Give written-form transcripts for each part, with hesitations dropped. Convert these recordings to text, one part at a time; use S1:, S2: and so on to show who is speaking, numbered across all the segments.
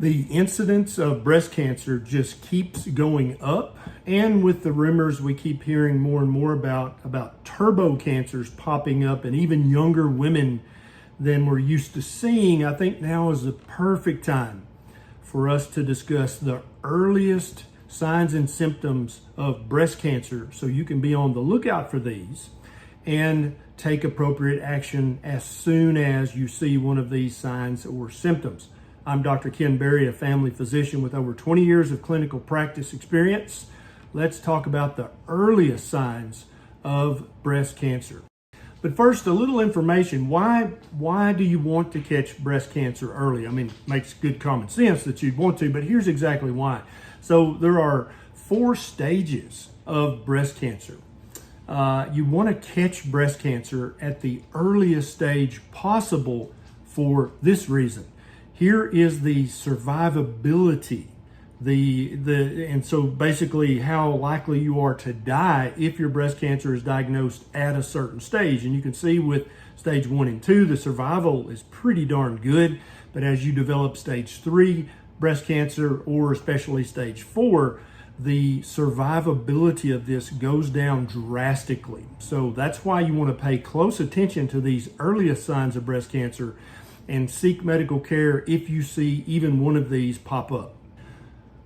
S1: The incidence of breast cancer just keeps going up, and with the rumors we keep hearing more and more about turbo cancers popping up and even younger women than we're used to seeing, I think now is the perfect time for us to discuss the earliest signs and symptoms of breast cancer so you can be on the lookout for these and take appropriate action as soon as you see one of these signs or symptoms. I'm Dr. Ken Bierry, a family physician with over 20 years of clinical practice experience. Let's talk about the earliest signs of breast cancer. But first, a little information. Why do you want to catch breast cancer early? I mean, it makes good common sense that you'd want to, but here's exactly why. So there are 4 stages of breast cancer. You want to catch breast cancer at the earliest stage possible for this reason. Here is the survivability, and so basically how likely you are to die if your breast cancer is diagnosed at a certain stage. And you can see with stage 1 and 2, the survival is pretty darn good. But as you develop stage 3 breast cancer, or especially stage 4, the survivability of this goes down drastically. So that's why you want to pay close attention to these earliest signs of breast cancer and seek medical care if you see even one of these pop up.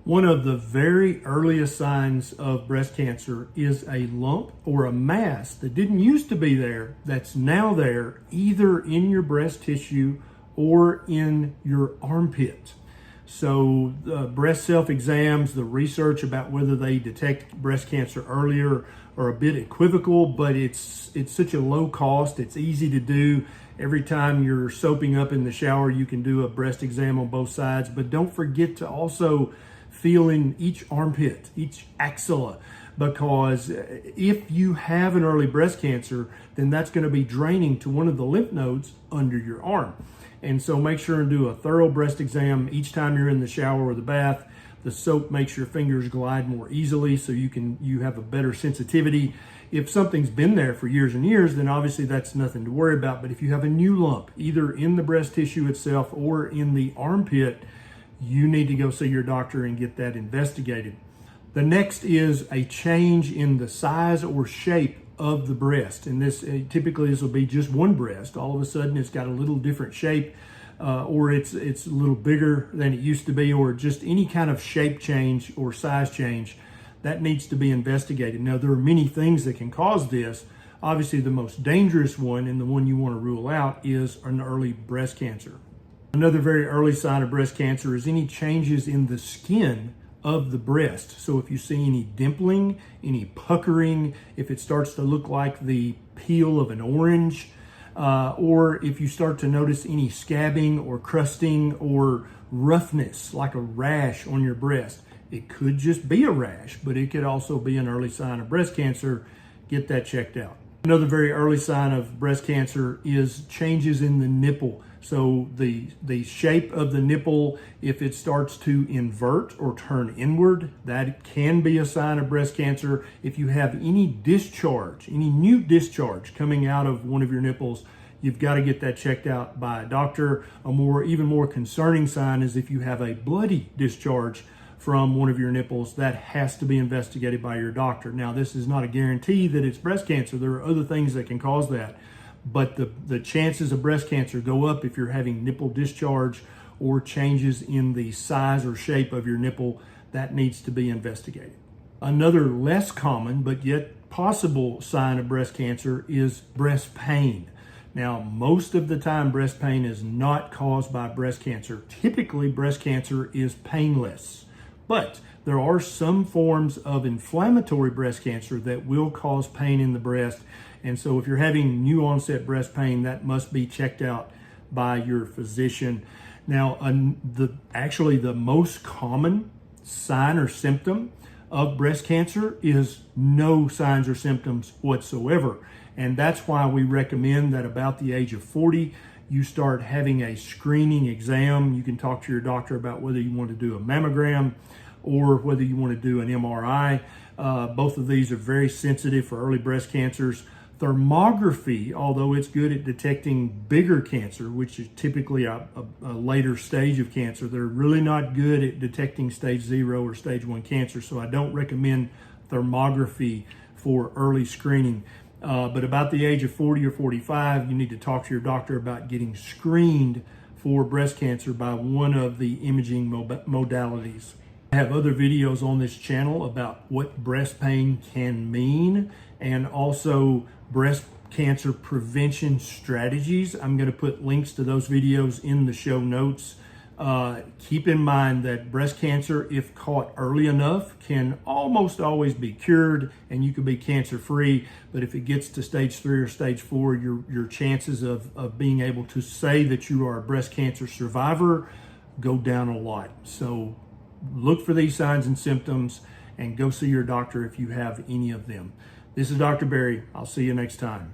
S1: One of the very earliest signs of breast cancer is a lump or a mass that didn't used to be there, that's now there, either in your breast tissue or in your armpit. So breast self-exams, the research about whether they detect breast cancer earlier are a bit equivocal, but it's such a low cost, it's easy to do. Every time you're soaping up in the shower, you can do a breast exam on both sides, but don't forget to also feel in each armpit, each axilla, because if you have an early breast cancer, then that's going to be draining to one of the lymph nodes under your arm. And so make sure and do a thorough breast exam each time you're in the shower or the bath. The soap makes your fingers glide more easily, so you have a better sensitivity. If something's been there for years and years, then obviously that's nothing to worry about. But if you have a new lump, either in the breast tissue itself or in the armpit, you need to go see your doctor and get that investigated. The next is a change in the size or shape of the breast. And typically this will be just one breast. All of a sudden it's got a little different shape, or it's a little bigger than it used to be, or just any kind of shape change or size change that needs to be investigated. Now, there are many things that can cause this. Obviously, the most dangerous one, and the one you want to rule out, is an early breast cancer. Another very early sign of breast cancer is any changes in the skin of the breast. So if you see any dimpling, any puckering, if it starts to look like the peel of an orange, or if you start to notice any scabbing or crusting or roughness, like a rash on your breast. It could just be a rash, but it could also be an early sign of breast cancer. Get that checked out. Another very early sign of breast cancer is changes in the nipple. So the shape of the nipple, if it starts to invert or turn inward, that can be a sign of breast cancer. If you have any discharge, any new discharge coming out of one of your nipples, you've got to get that checked out by a doctor. Even more concerning sign is if you have a bloody discharge from one of your nipples, that has to be investigated by your doctor. Now, this is not a guarantee that it's breast cancer. There are other things that can cause that, but the chances of breast cancer go up if you're having nipple discharge or changes in the size or shape of your nipple. That needs to be investigated. Another less common but yet possible sign of breast cancer is breast pain. Now, most of the time, breast pain is not caused by breast cancer. Typically, breast cancer is painless. But there are some forms of inflammatory breast cancer that will cause pain in the breast. And so if you're having new onset breast pain, that must be checked out by your physician. Now, actually the most common sign or symptom of breast cancer is no signs or symptoms whatsoever. And that's why we recommend that about the age of 40, you start having a screening exam. You can talk to your doctor about whether you want to do a mammogram or whether you want to do an MRI. Both of these are very sensitive for early breast cancers. Thermography, although it's good at detecting bigger cancer, which is typically a later stage of cancer, they're really not good at detecting stage 0 or stage 1 cancer. So I don't recommend thermography for early screening. But about the age of 40 or 45, you need to talk to your doctor about getting screened for breast cancer by one of the imaging modalities. I have other videos on this channel about what breast pain can mean, and also breast cancer prevention strategies. I'm going to put links to those videos in the show notes. Keep in mind that breast cancer, if caught early enough, can almost always be cured and you can be cancer free. But if it gets to stage 3 or stage 4, your chances of being able to say that you are a breast cancer survivor go down a lot. So look for these signs and symptoms and go see your doctor if you have any of them. This is Dr. Barry. I'll see you next time.